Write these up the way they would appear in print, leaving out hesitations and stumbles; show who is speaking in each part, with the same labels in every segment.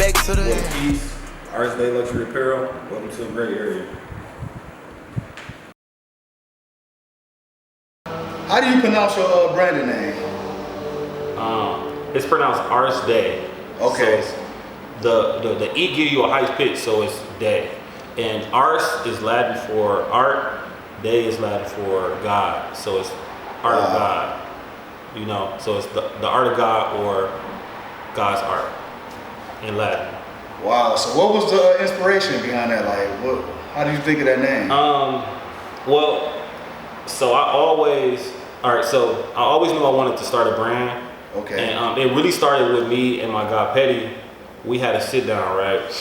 Speaker 1: back to the
Speaker 2: Homie Quis, Artist Day Luxury Apparel. Welcome to a great area.
Speaker 3: How do you pronounce your branding name?
Speaker 2: It's pronounced Artist Day.
Speaker 3: Okay.
Speaker 2: So the E give you a high pitch, so it's day. And Ars is Latin for art. Day is Latin for God. So it's art of God. You know, so it's the art of God or God's art in Latin.
Speaker 3: Wow. So what was the inspiration behind that? Like, how do you think of that name?
Speaker 2: Well, so I always knew I wanted to start a brand.
Speaker 3: Okay.
Speaker 2: And it really started with me and my guy Petty. We had a sit down, right?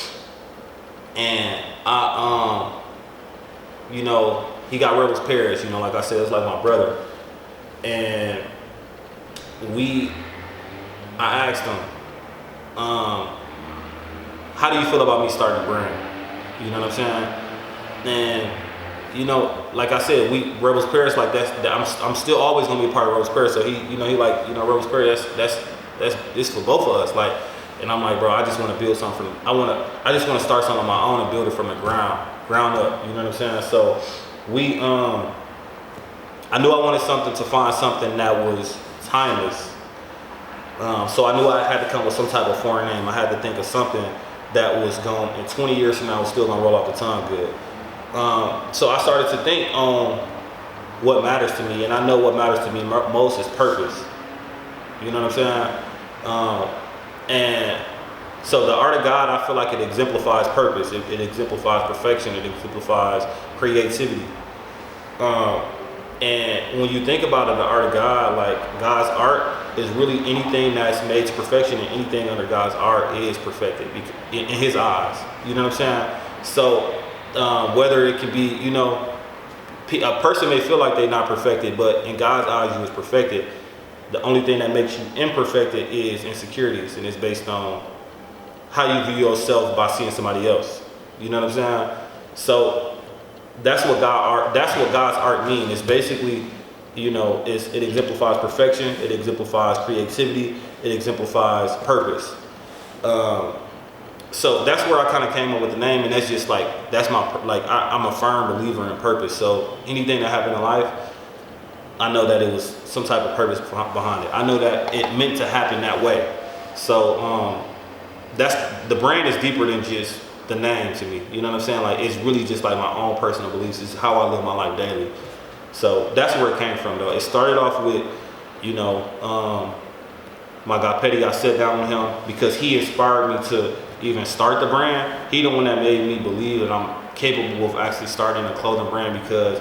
Speaker 2: And you know, he got Rebels Paris, you know, like I said, it's like my brother. And I asked him, how do you feel about me starting a brand? You know what I'm saying? And you know, like I said, Rebels Paris, like I'm still always gonna be a part of Rebels Paris. So he like, you know, Rebels Paris, that's for both of us. Like, and I'm like, bro, I just want to build something. I just want to start something on my own and build it from the ground up. You know what I'm saying? So I knew I wanted to find something that was timeless. So I knew I had to come with some type of foreign name. I had to think of something that was going, in 20 years from now, was still gonna roll off the tongue good. So I started to think on what matters to me, and I know what matters to me most is purpose. You know what I'm saying? And so the art of God, I feel like it exemplifies purpose. It exemplifies perfection. It exemplifies creativity. And when you think about it, the art of God, like God's art is really anything that's made to perfection, and anything under God's art is perfected in His eyes. You know what I'm saying? So whether it can be, you know, a person may feel like they're not perfected, but in God's eyes, you is perfected. The only thing that makes you imperfected is insecurities, and it's based on how you view yourself by seeing somebody else. You know what I'm saying? So that's what God's art means. It's basically, you know, it exemplifies perfection, it exemplifies creativity, it exemplifies purpose. So that's where I kind of came up with the name, and that's just like, I'm a firm believer in purpose. So anything that happened in life, I know that it was some type of purpose behind it. I know that it meant to happen that way. So the brand is deeper than just the name to me. You know what I'm saying? Like, it's really just like my own personal beliefs. It's how I live my life daily. So that's where it came from, though. It started off with, you know, my guy Petty. I sat down with him because he inspired me to even start the brand. He the one that made me believe that I'm capable of actually starting a clothing brand, because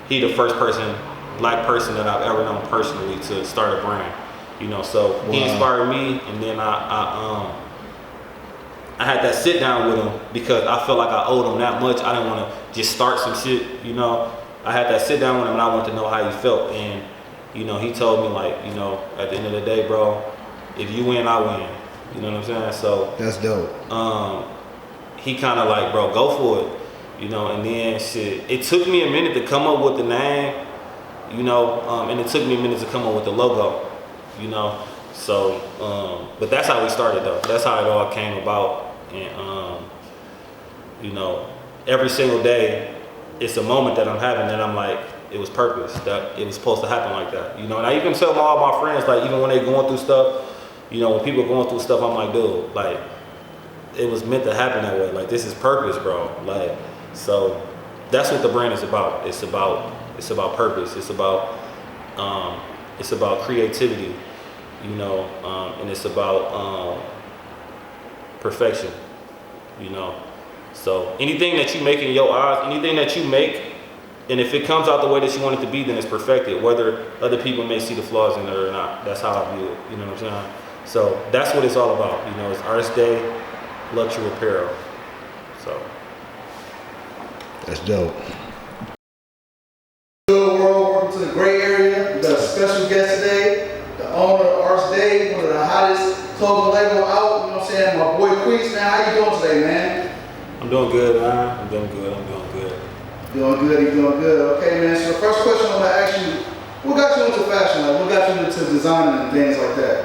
Speaker 2: he the first black person that I've ever known personally to start a brand. You know, so he inspired me, and then I had that sit down with him because I felt like I owed him that much. I didn't want to just start some shit, you know. I had that sit down with him, and I wanted to know how he felt. And, you know, he told me, like, you know, at the end of the day, bro, if you win, I win. You know what I'm saying? So
Speaker 3: that's dope.
Speaker 2: He kind of like, bro, go for it. You know, and then shit, it took me a minute to come up with the name, you know, and it took me a minute to come up with the logo, you know. So, but that's how we started, though. That's how it all came about. And, you know, every single day, it's a moment that I'm having that I'm like, it was purpose, that it was supposed to happen like that, you know. And I even tell all my friends, like, even when they going through stuff, you know, when people are going through stuff, I'm like, dude, like, it was meant to happen that way. Like, this is purpose, bro. Like, so that's what the brand is about. It's about purpose. It's about creativity, you know, and it's about perfection, you know. So anything that you make in your eyes, anything that you make, and if it comes out the way that you want it to be, then it's perfected, whether other people may see the flaws in it or not. That's how I view it, you know what I'm saying? So that's what it's all about, you know. It's Artist Day Luxury Apparel. So
Speaker 3: that's dope. Good world, welcome to the gray area. We got a special guest today, the owner of Artist Day, one of the hottest clothing label out. You know what I'm saying? My boy Quis, man. How you doing today, man?
Speaker 2: I'm doing good, man. I'm doing good.
Speaker 3: Doing good, you're doing good. Okay, man. So the first question I'm gonna ask you, what got you into fashion? Like, what got you into designing and things like that?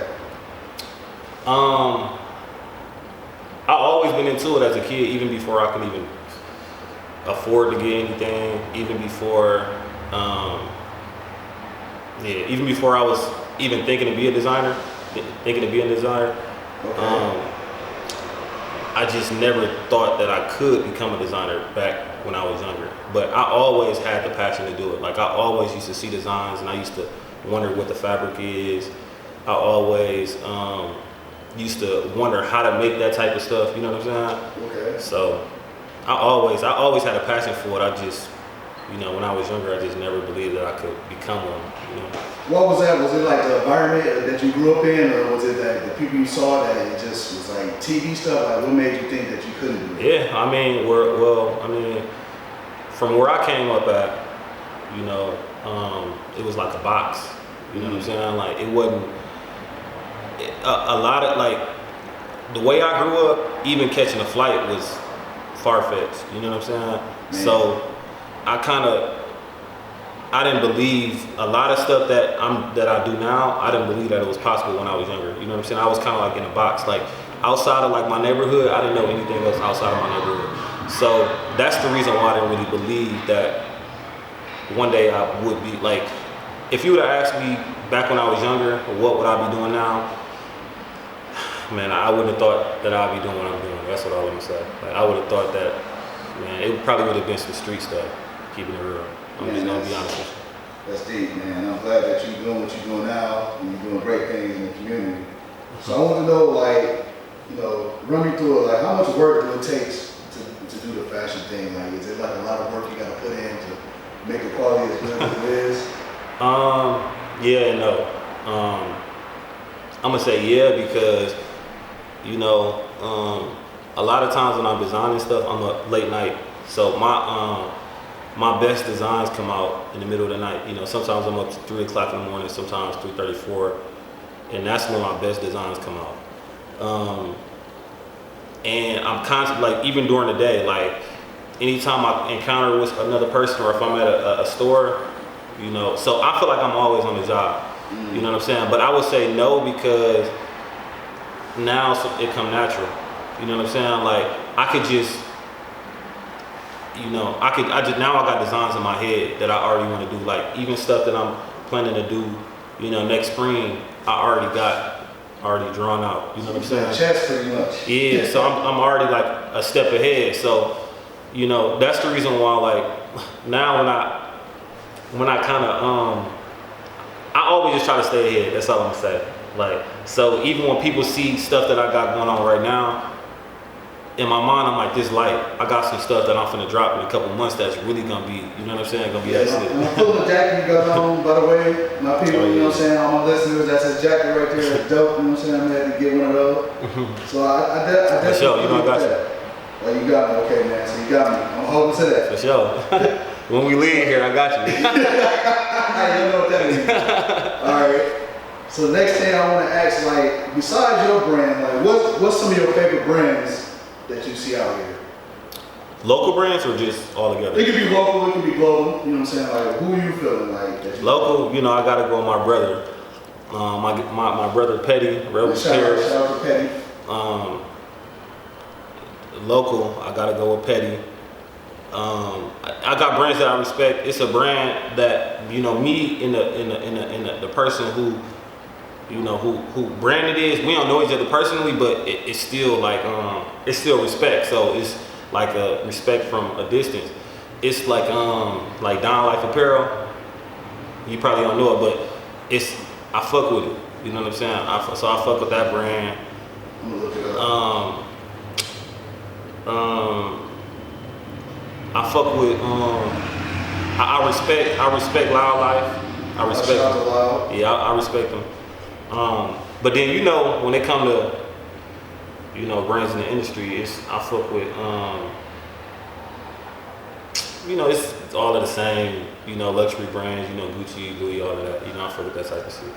Speaker 2: I always been into it as a kid, even before I could even afford to get anything, even before, even before I was even thinking to be a designer,
Speaker 3: Okay.
Speaker 2: I just never thought that I could become a designer back when I was younger. But I always had the passion to do it. Like I always used to see designs and I used to wonder what the fabric is. I always used to wonder how to make that type of stuff, you know what I'm saying?
Speaker 3: Okay.
Speaker 2: So I always had a passion for it. I just, when I was younger, I just never believed that I could become one,
Speaker 3: What was that? Was it like the environment that you grew up in, or was it that the people you saw that it just was like TV stuff? Like, what made you think that you couldn't do it?
Speaker 2: Yeah, from where I came up at, it was like a box. You know what I'm saying? Like it wasn't a lot of like the way I grew up. Even catching a flight was far-fetched. You know what I'm saying?
Speaker 3: Man.
Speaker 2: So I didn't believe a lot of stuff that I do now. I didn't believe that it was possible when I was younger. You know what I'm saying? I was kind of like in a box. Like outside of like my neighborhood, I didn't know anything else outside of my neighborhood. So that's the reason why I didn't really believe that one day I would be like. If you would have asked me back when I was younger, what would I be doing now? Man, I wouldn't have thought that I'd be doing what I'm doing. That's what I'm gonna say. Like I would have thought that, man, it probably would have been some street stuff. Keeping it real. I'm just gonna be honest with you.
Speaker 3: That's deep, man. I'm glad that you're doing what you're doing now, and you're doing great things in the community. So I want to know, like, run me through it. Like, how much work do it take to do the fashion thing? Like, is it like a lot of work you got to put in to make the quality as good as it is?
Speaker 2: Yeah and no. I'm gonna say yeah because, a lot of times when I'm designing stuff, I'm up late night. So my best designs come out in the middle of the night. Sometimes I'm up to 3 o'clock in the morning, sometimes 3:34, and that's when my best designs come out. And I'm constantly, like, even during the day, like, anytime I encounter with another person or if I'm at a store, so I feel like I'm always on the job. You know what I'm saying? But I would say no because now it come natural. You know what I'm saying? Like, I could just, now I got designs in my head that I already want to do. Like, even stuff that I'm planning to do, next spring, I already drawn out. You know what I'm saying?
Speaker 3: Chess pretty much.
Speaker 2: Yeah, so I'm already like a step ahead. So, that's the reason why, like, now when I kind of, I always just try to stay ahead. That's all I'm gonna say. Like, so even when people see stuff that I got going on right now, in my mind, I'm like, this light. I got some stuff that I'm finna drop in a couple months that's really gonna be, you know what I'm saying, gonna be that shit.
Speaker 3: I'm feeling the jacket you got on, by the way. My people, you know what I'm saying, all my listeners, that's his jacket right there. That's dope, you know what I'm saying? I'm gonna have to get one of those. So I definitely.
Speaker 2: For sure, I got you.
Speaker 3: Oh, you got me, okay, man. So you got me. I'm holding to that.
Speaker 2: For sure. When we leave here, I got you.
Speaker 3: You know what that means. All right. So the next thing I want to ask, like, besides your brand, like, what's some of your favorite brands that you see out here?
Speaker 2: Local brands or just all together?
Speaker 3: It could be local, it could be global. You know what I'm saying? Like, who are you feeling like? That you
Speaker 2: local, I gotta go with my brother. My brother Petty, Rebel Paris.
Speaker 3: Shout out to Petty.
Speaker 2: Local, I gotta go with Petty. I got brands that I respect. It's a brand that me and the person who who brand it is. We don't know each other personally, but it's still like it's still respect. So it's like a respect from a distance. It's like Don Life Apparel. You probably don't know it, but I fuck with it. You know what I'm saying? So I fuck with that brand.
Speaker 3: I'm gonna look it up.
Speaker 2: I fuck with I respect Loud Life. I respect them.
Speaker 3: Loud.
Speaker 2: Yeah, I respect them. But then when it come to brands in the industry, I fuck with it's all of the same, luxury brands, Gucci, Louis, all of that. I fuck with that type of shit.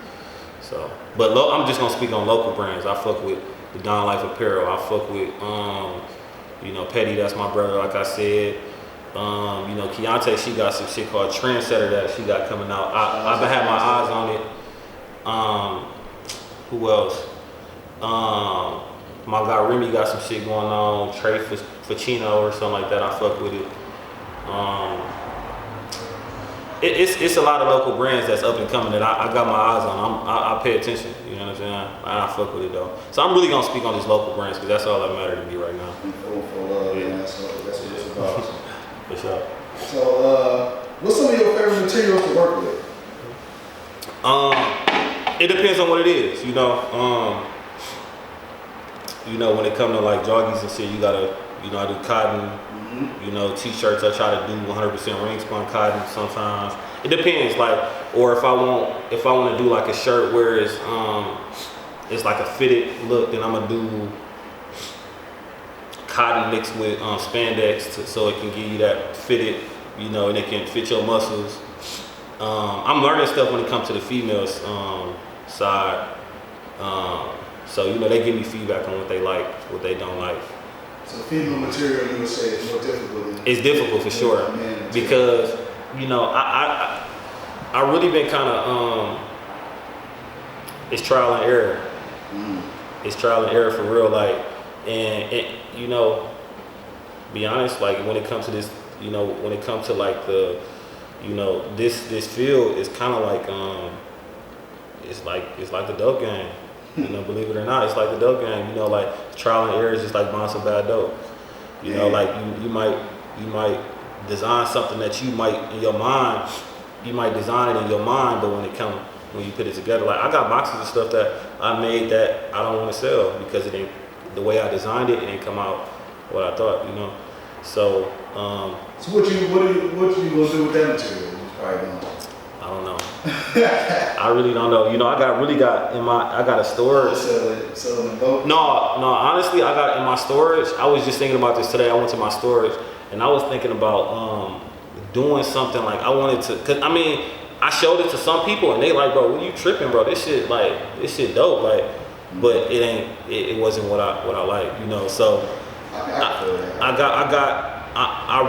Speaker 2: So, but I'm just gonna speak on local brands. I fuck with the Don Life Apparel. I fuck with Petty, that's my brother, like I said. Keontae, she got some shit called Trendsetter that she got coming out. I've been having my eyes on it. Who else? My guy Remy got some shit going on. Trey Ficino or something like that. I fuck with it. It's a lot of local brands that's up and coming that I got my eyes on. I pay attention. You know what I'm saying? I fuck with it though. So I'm really gonna speak on these local brands because that's all that matters to me right now.
Speaker 3: Yeah, that's what it's about.
Speaker 2: For sure.
Speaker 3: So, what's some of your favorite materials to work with?
Speaker 2: It depends on what it is. You know, when it comes to like joggies and shit, you gotta, I do cotton. T-shirts I try to do 100% ring spun cotton sometimes. It depends, like, or if I want to do like a shirt where it's like a fitted look, then I'm gonna do cotton mixed with spandex so it can give you that fitted, and it can fit your muscles. I'm learning stuff when it comes to the females side. So they give me feedback on what they like, what they don't like.
Speaker 3: So female material, you would say, is more difficult.
Speaker 2: It's difficult for sure because I really been kind of it's trial and error. It's trial and error for real, like, and be honest, like when it comes to this, when it comes to like the, this field is kind of like it's like the dope game. Believe it or not, it's like the dope game. Like trial and error is just like buying some bad dope. Like you might design something that you might in your mind, you might design it in your mind, but when you put it together, like I got boxes of stuff that I made that I don't want to sell because it ain't the way I designed it. It ain't come out what I thought. So.
Speaker 3: So what you gonna do with that material? You probably gonna.
Speaker 2: I don't know. I really don't know. I got a storage.
Speaker 3: Sell it both?
Speaker 2: No, honestly, I got in my storage. I was just thinking about this today. I went to my storage and I was thinking about doing something like I wanted to, cause I showed it to some people and they like, bro, what are you tripping, bro? This shit dope, like, but it wasn't what I like, so I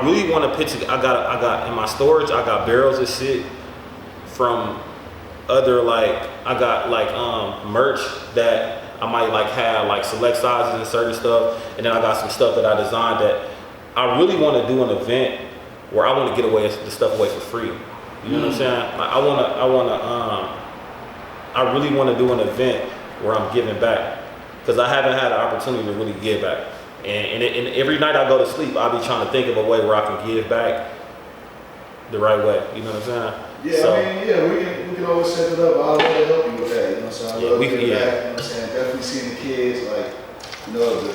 Speaker 2: really want to pitch it. I got in my storage, I got barrels of shit from other, like, I got like merch that I might like have like select sizes and certain stuff, and then I got some stuff that I designed that I really want to do an event where I want to get the stuff away for free. You know what I'm saying? Like I really want to do an event where I'm giving back because I haven't had an opportunity to really give back. And every night I go to sleep, I'll be trying to think of a way where I can give back the right way. You know what I'm saying?
Speaker 3: Yeah, so, we can always set it up. I'll love to help you with that. You know what I'm saying? I love to give back. You know what I'm saying? Definitely seeing the kids, like,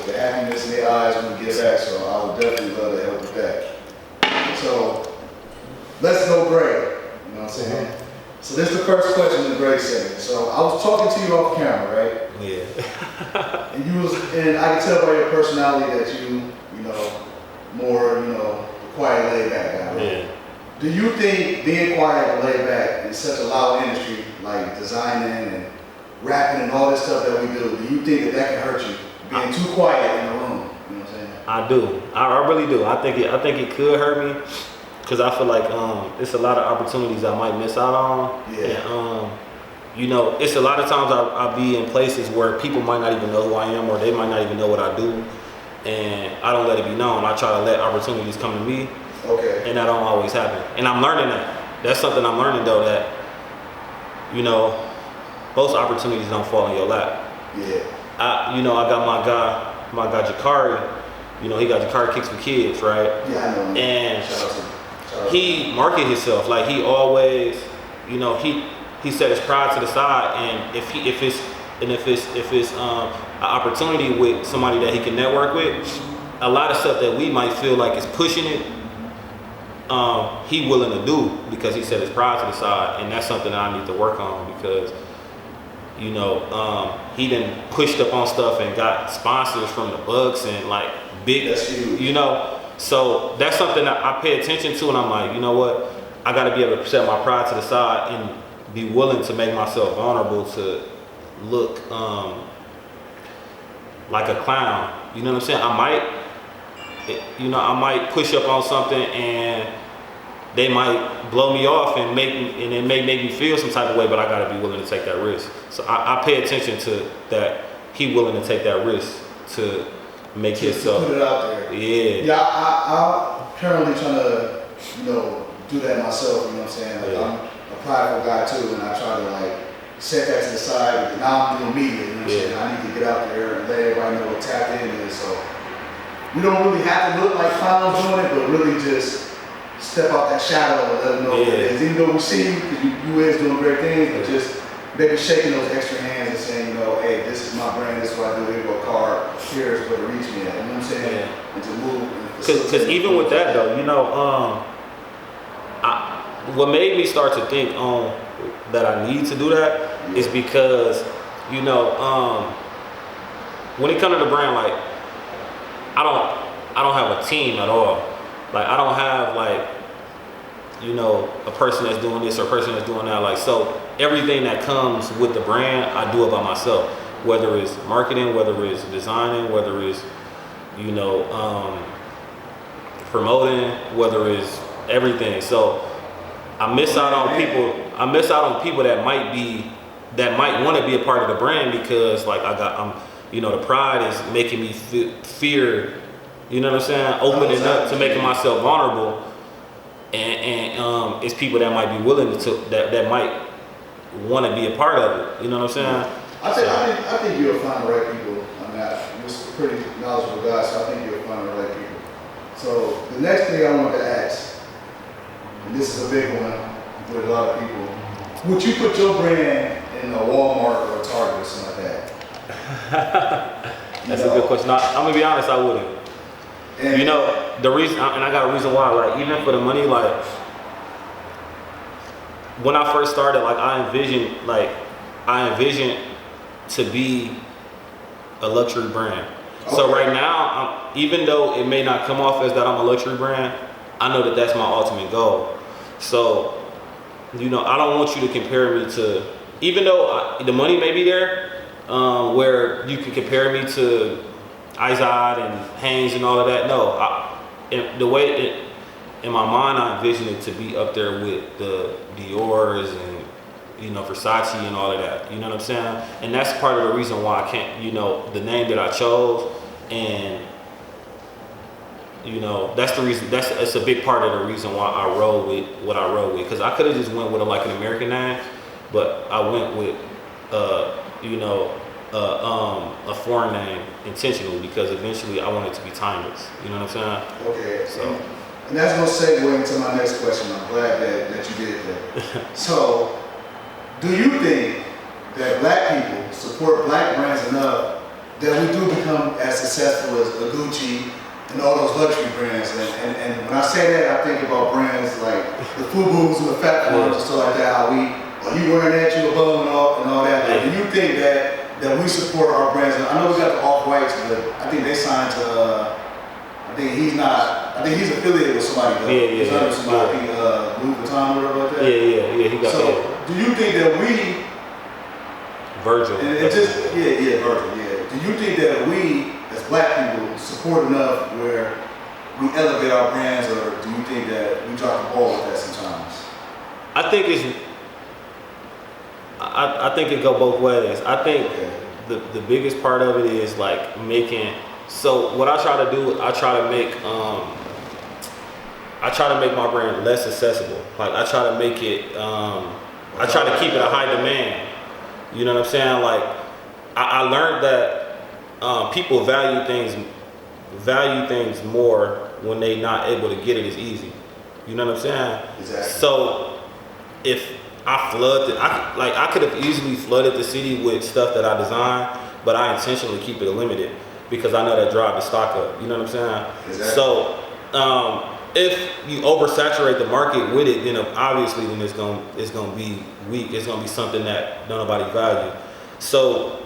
Speaker 3: the happiness in their eyes when we give back. So I would definitely love to help with that. So let's go Gray. You know what I'm saying? So this is the first question in the Gray segment. So I was talking to you off camera, right?
Speaker 2: Yeah.
Speaker 3: and I can tell by your personality that you more, quiet, laid back guy. Right?
Speaker 2: Yeah.
Speaker 3: Do you think being quiet and laid back in such a loud industry, like designing and rapping and all this stuff that we do you think that can hurt you? Being too quiet in the room, you know what I'm saying? I do.
Speaker 2: I really do. I think it could hurt me because I feel like it's a lot of opportunities I might miss out on.
Speaker 3: Yeah.
Speaker 2: And, it's a lot of times I'll be in places where people might not even know who I am or they might not even know what I do, and I don't let it be known. I try to let opportunities come to me.
Speaker 3: Okay.
Speaker 2: And that don't always happen. And I'm learning that. That's something I'm learning though, that, most opportunities don't fall in your lap.
Speaker 3: Yeah.
Speaker 2: I got my guy Jakari, he got Jakari Kicks for Kids, right?
Speaker 3: Yeah, I know.
Speaker 2: And
Speaker 3: shout out.
Speaker 2: He market himself, like he always, he set his pride to the side, and if it's an opportunity with somebody that he can network with, a lot of stuff that we might feel like is pushing it, he willing to do because he set his pride to the side, and that's something that I need to work on because, he done pushed up on stuff and got sponsors from the Bucks and like big,
Speaker 3: that's huge.
Speaker 2: So that's something that I pay attention to, and I'm like, you know what, I got to be able to set my pride to the side and be willing to make myself vulnerable to look like a clown. You know what I'm saying? I might push up on something and they might blow me off and it may make me feel some type of way, but I gotta be willing to take that risk. So I pay attention to that. He willing to take that risk to make
Speaker 3: to
Speaker 2: yourself.
Speaker 3: put it out there.
Speaker 2: Yeah.
Speaker 3: Yeah, I'm currently trying to, do that myself. You know what I'm saying? Like, I'm a prideful guy too, and I try to like set that to the side. Because now I'm doing media. You know what I'm saying? I need to get out there and let everybody know what tapped in is. So we don't really have to look like clowns doing it, but really just step out that shadow and let them know what it is. Even though we see you is doing great things, but just maybe shaking those extra hands and saying, hey, this is my brand, this is what I do, here go a card, here's where to reach me at. You know what I'm saying? Yeah. And to move.
Speaker 2: Because even with that though, what made me start to think that I need to do that is because, when it comes to the brand, like I don't have a team at all. Like I don't have like, a person that's doing this or a person that's doing that. Like, so everything that comes with the brand, I do it by myself. Whether it's marketing, whether it's designing, whether it's, promoting, whether it's everything. So I miss out on people. I miss out on people that might want to be a part of the brand because like the pride is making me fear. You know what I'm saying? Opening up to making myself vulnerable, and it's people that might be willing to that might want to be a part of it. You know what I'm saying?
Speaker 3: I think you'll find the right people. I mean, you're a pretty knowledgeable guy, so I think you'll find the right people. So the next thing I wanted to ask, and this is a big one with a lot of people, would you put your brand in a Walmart or a Target or something like that?
Speaker 2: That's a good question. I'm gonna be honest, I wouldn't. And the reason, and I got a reason why. Like even for the money, like when I first started, like I envisioned to be a luxury brand. Okay. So right now, even though it may not come off as that I'm a luxury brand, I know that that's my ultimate goal. So, I don't want you to compare me to, even though the money may be there, where you can compare me to Izod and Hanes and all of that. No, in my mind, I envision it to be up there with the Dior's and Versace and all of that. You know what I'm saying? And that's part of the reason why I can't. The name that I chose, and that's the reason. It's a big part of the reason why I roll with what I roll with. Because I could have just went with an American name, but I went with a foreign name intentionally because eventually I want it to be timeless. You know what I'm saying?
Speaker 3: Okay. So, and that's gonna segue into my next question. I'm glad that you did that. So, do you think that black people support black brands enough that we do become as successful as a Gucci and all those luxury brands? And when I say that, I think about brands like the FUBUs and the Fat Ones and stuff like that. Are you wearing that? You above and all that? Like, do you think that we support our brands? I know we got the Off-Whites, but I think they signed to. I think he's affiliated with somebody. He's under somebody. Louis Vuitton or whatever like that.
Speaker 2: Yeah. He got.
Speaker 3: So, do you think that we?
Speaker 2: Virgil.
Speaker 3: Virgil. Yeah. Do you think that we, as black people, support enough where we elevate our brands, or do you think that we drop the ball with that sometimes?
Speaker 2: I think it go both ways. I think the biggest part of it is like making. So what I try to do, I try to make my brand less accessible. Like I try to make it. I try to keep it a high demand. You know what I'm saying? Like I learned that people value things more when they not able to get it as easy. You know what I'm saying?
Speaker 3: Exactly.
Speaker 2: So if I I could have easily flooded the city with stuff that I designed, but I intentionally keep it limited because I know that drive the stock up. You know what I'm saying?
Speaker 3: Exactly.
Speaker 2: So if you oversaturate the market with it, then obviously then it's gonna be weak. It's gonna be something that nobody value. So,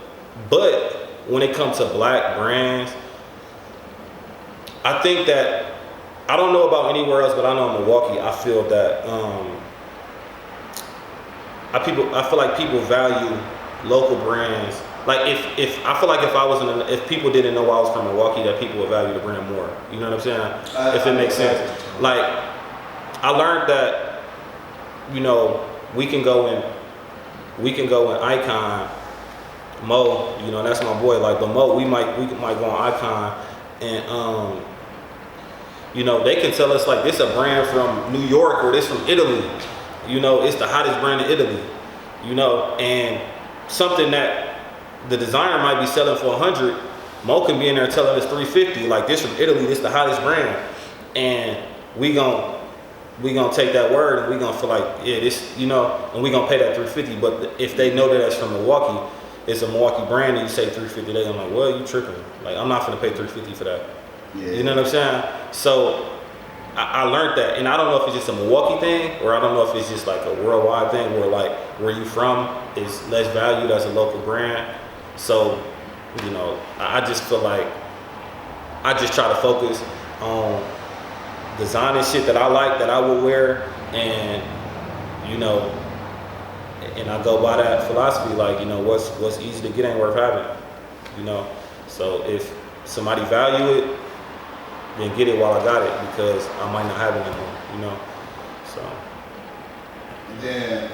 Speaker 2: but when it comes to black brands, I think that I don't know about anywhere else, but I know in Milwaukee, I feel that I feel like people value local brands. Like if I feel like if people didn't know I was from Milwaukee, that people would value the brand more. You know what I'm saying? If it makes sense. Like I learned that, we can go in Icon Mo, you know, and that's my boy. Like, but Mo, we might go on Icon, and you know, they can tell us like this a brand from New York or this from Italy. You know, it's the hottest brand in Italy. You know, and something that the designer might be selling for 100, Mo can be in there telling us 350. Like, this from Italy, this the hottest brand, and we gonna take that word and we gonna feel like, yeah, this, you know, and we gonna pay that 350. But if they know that that's from Milwaukee, it's a Milwaukee brand, and you say 350, they gonna like, well, you tripping? Like, I'm not gonna pay 350 for that.
Speaker 3: Yeah.
Speaker 2: You know what I'm saying? So I learned that, and I don't know if it's just a Milwaukee thing, or I don't know if it's just like a worldwide thing, where like where you from is less valued as a local brand. So, you know, I just feel like I just try to focus on designing shit that I like, that I would wear, and you know, and I go by that philosophy, like, you know, what's easy to get ain't worth having, you know. So if somebody value it, then get it while I got it, because I might not have it anymore, you know. So.
Speaker 3: And then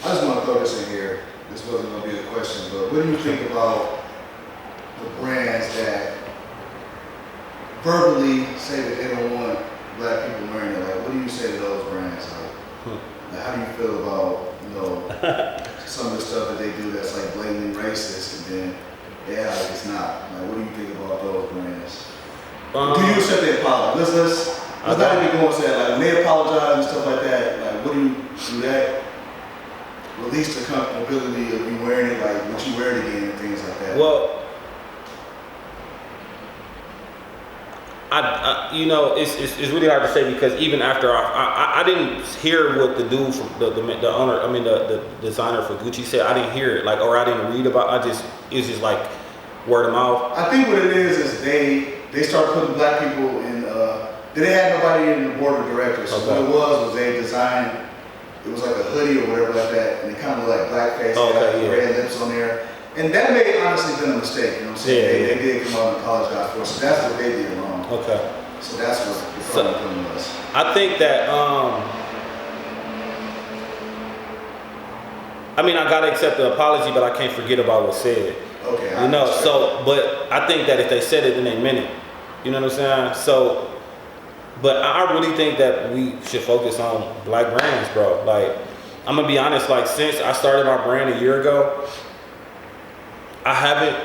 Speaker 3: I just want to throw this in here. This wasn't going to be a question, but what do you think about the brands that verbally say that they don't want black people wearing it? Like, what do you say to those brands? Like how do you feel about, you know, some of the stuff that they do that's like blatantly racist, and then yeah, like it's not. Like, what do you think about those brands? Do you accept their apology? Let's not even go and say like when they apologize and stuff like that. Like, what do that release the comfortability of you wearing it, like what you wear it again and things like that?
Speaker 2: Well, I you know, it's really hard to say, because even after I didn't hear what the dude from the owner, I mean the designer for Gucci said. I didn't hear it, like, or I didn't read about. It's just like word of mouth.
Speaker 3: I think what it is they start putting black people in. They didn't have nobody in the board of directors. So what it was they designed. It was like a hoodie or whatever like that, and it kind of like blackface, red lips on there. And that may honestly been a mistake, you know what I'm saying? They did come out and apologize for it, so that's what they did wrong.
Speaker 2: Okay.
Speaker 3: So that's what the problem was.
Speaker 2: I think that, I mean, I gotta accept the apology, but I can't forget about what's said.
Speaker 3: Okay.
Speaker 2: You know, so, but I think that if they said it, then they meant it. You know what I'm saying? So, but I really think that we should focus on black brands, bro. Like, I'm gonna be honest, like, since I started my brand a year ago, I haven't,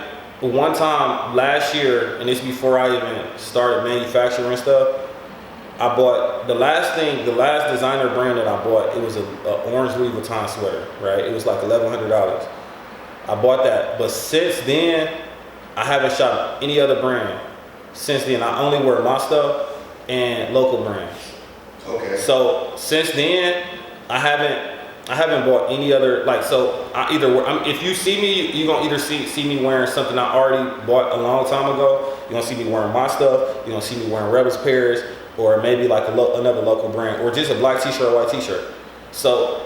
Speaker 2: one time last year, and it's before I even started manufacturing stuff, I bought the last designer brand that I bought. It was a orange Louis Vuitton sweater, right? It was like $1,100. I bought that, but since then, I haven't shopped any other brand. Since then, I only wear my stuff and local brands.
Speaker 3: Okay.
Speaker 2: So since then, I haven't bought any other, like, so I either, if you see me, you're gonna either see me wearing something I already bought a long time ago. You're gonna see me wearing my stuff. You're gonna see me wearing Rebels Paris, or maybe like another local brand, or just a black t-shirt or white t-shirt. So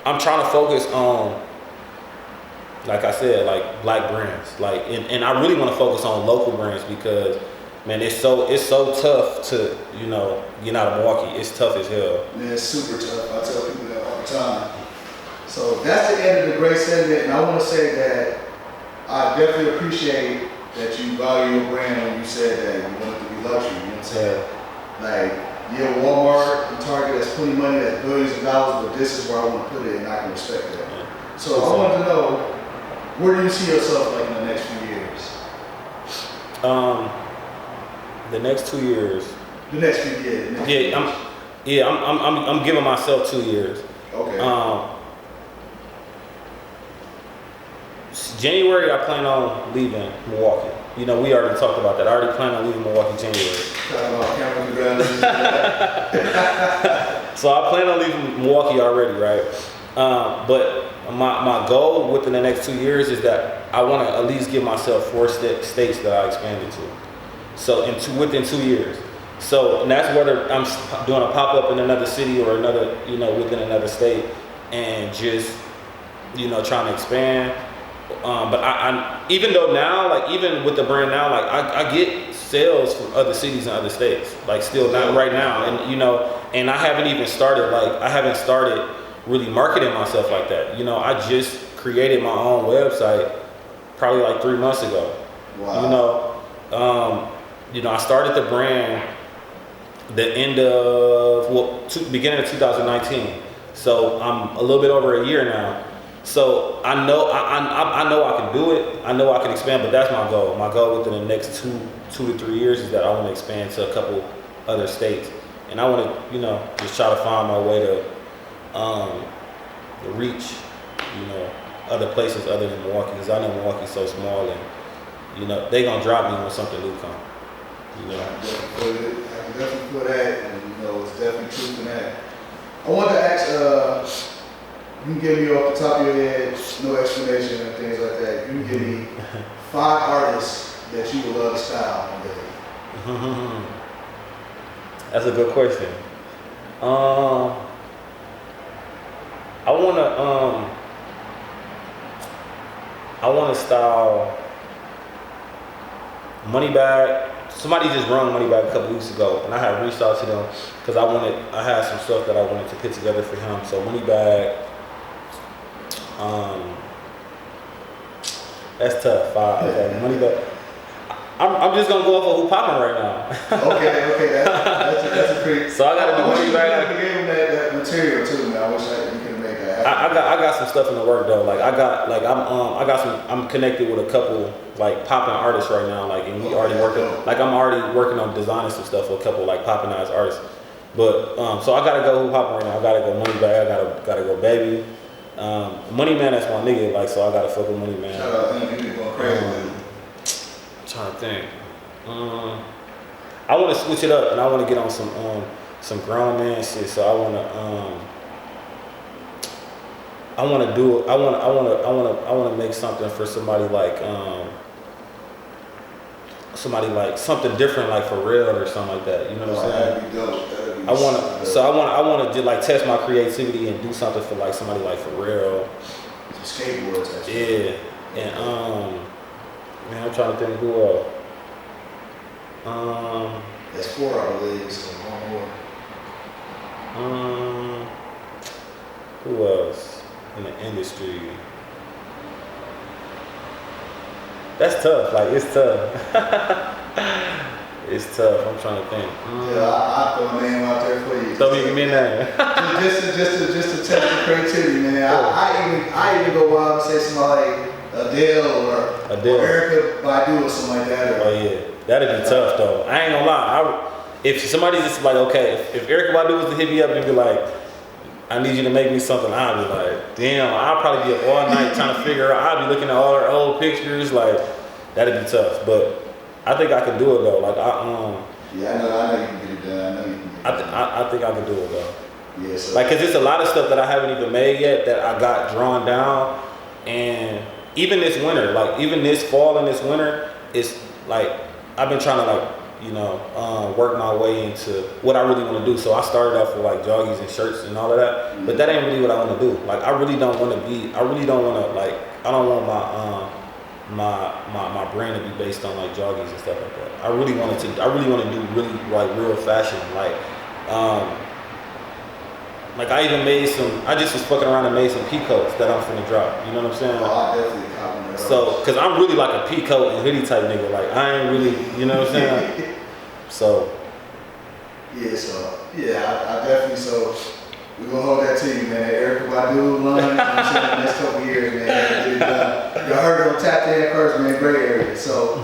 Speaker 2: I'm trying to focus on, like I said, like black brands, like, and I really want to focus on local brands, because man, it's so tough to, you know, get out of Milwaukee. It's tough as hell.
Speaker 3: Man, it's super tough. I tell people that all the time. So that's the end of the great segment, and I want to say that I definitely appreciate that you value your brand when you said that you want it to be luxury. You know what I'm saying? Like, yeah, Walmart and Target, that's plenty money, that's billions of dollars, but this is where I want to put it, and I can respect that.
Speaker 2: Yeah.
Speaker 3: So I wanted to know, where do you see yourself like in the next few years?
Speaker 2: The next 2 years.
Speaker 3: The next few years.
Speaker 2: I'm giving myself 2 years.
Speaker 3: Okay.
Speaker 2: January, I plan on leaving Milwaukee. You know, we already talked about that. I already plan on leaving Milwaukee January. So I plan on leaving Milwaukee already, right? But my goal within the next 2 years is that I want to at least give myself 4 states that I expanded to. So within 2 years. So, and that's whether I'm doing a pop-up in another city or another, you know, within another state, and just, you know, trying to expand. But I even though now, like, even with the brand now, like, I get sales from other cities and other states, like, still not right now. And, you know, and I haven't even started, like, I haven't started really marketing myself like that. You know, I just created my own website probably like 3 months ago.
Speaker 3: Wow.
Speaker 2: I started the brand the end of beginning of 2019. So I'm a little bit over a year now. So I know I know I can do it. I know I can expand, but that's my goal. My goal within the next 2 to 3 years is that I want to expand to a couple other states, and I want to just try to find my way to reach other places other than Milwaukee, because I know Milwaukee's so small, and they gonna drop me when something new comes.
Speaker 3: I can definitely feel that, and it's definitely truth in that. I wanted to ask, you can give me off the top of your head, no explanation and things like that. You can give me 5 artists that you would love to style one day.
Speaker 2: That's a good question. I wanna style Moneybag. Somebody just run Moneybag a couple weeks ago, and I had reached out to them because I had some stuff that I wanted to put together for him. So Moneybag, that's tough. 5. Okay, Moneybag. I'm just gonna go off of who popping right now.
Speaker 3: Okay, that's a pretty.
Speaker 2: So I gotta do Moneybag.
Speaker 3: I gave him that material too, man. I wish you could have made that happen.
Speaker 2: I got some stuff in the work though. I'm connected with a couple like popping artists right now. Like, and we already working. Like, I'm already working on designing some stuff for a couple like popping ass artists. But so I gotta go who popping right now. I gotta go Moneybag. I gotta go Baby. Money Man, that's my nigga. Like, so I gotta fuck with Money Man.
Speaker 3: Shout out, nigga, going crazy with him.
Speaker 2: Trying to think. I want to switch it up, and I want to get on some grown man shit. So I want to make something for somebody like something different, like for real or something like that. You know what I'm saying?
Speaker 3: That'd be dope.
Speaker 2: I want to like test my creativity and do something for like somebody like for real.
Speaker 3: Some skateboards, actually.
Speaker 2: Yeah, and man, I'm trying to think who else.
Speaker 3: That's 4, I believe, so one more.
Speaker 2: Who else in the industry? That's tough. Like, it's tough. It's tough. I'm trying to think.
Speaker 3: Yeah, I throw a name out there for you.
Speaker 2: Throw me a name.
Speaker 3: just to test the creativity, man. I even go wild and say somebody like Adele or Erykah Badu or something like that.
Speaker 2: Oh yeah, that'd be tough though. I ain't gonna lie. If somebody just like, okay, if Erykah Badu was to hit me up and be like, I need you to make me something, I'd be like, damn, I'll probably be up all night trying to figure out. I'll be looking at all her old pictures, like, that'd be tough. But I think I could do it though. Like,
Speaker 3: yeah, I know you can get it done.
Speaker 2: I think I could do it though.
Speaker 3: Yeah, so
Speaker 2: like, cause it's a lot of stuff that I haven't even made yet that I got drawn down, and even this winter, like even this fall and this winter, it's like I've been trying to like work my way into what I really want to do. So I started off with like joggies and shirts and all of that, but that ain't really what I want to do. Like, I really don't want to like, I don't want my brand to be based on like joggies and stuff like that. I really want to do really like real fashion, like I even I just was fucking around and made some peacoats that I'm finna drop. You know what I'm saying?
Speaker 3: Oh, I definitely compliment that.
Speaker 2: So, cause I'm really like a peacoat and hoodie type nigga. Like, I ain't really, you know what I'm saying? So.
Speaker 3: Yeah, I definitely, so we're gonna hold that to you, man. Erykah Badu, London, the next couple years, man. Y'all heard it on Tap In first, man. Great area. So,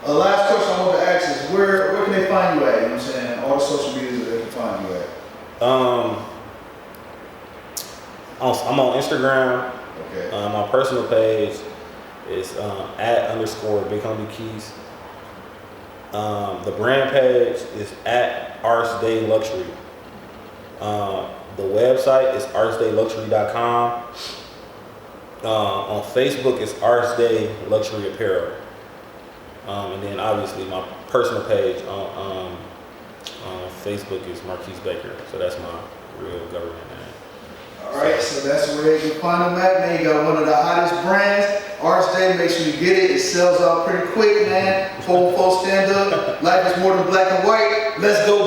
Speaker 3: last question I want to ask is, where can they find you at? You know what I'm saying? All the social media that they can find you at.
Speaker 2: I'm on Instagram.
Speaker 3: Okay.
Speaker 2: My personal page is @_ Big Homie Quis. The brand page is @ArsDayLuxury. The website is arsdayluxury.com. On Facebook it's Arsday Luxury Apparel. And then obviously my personal page on Facebook is Marquise Baker. So that's my real government name.
Speaker 3: Alright, so that's where you can find them at, man. You got one of the hottest brands, Arsday. Make sure you get it. It sells out pretty quick, man. 404 stand up. Life is more than black and white. Let's go.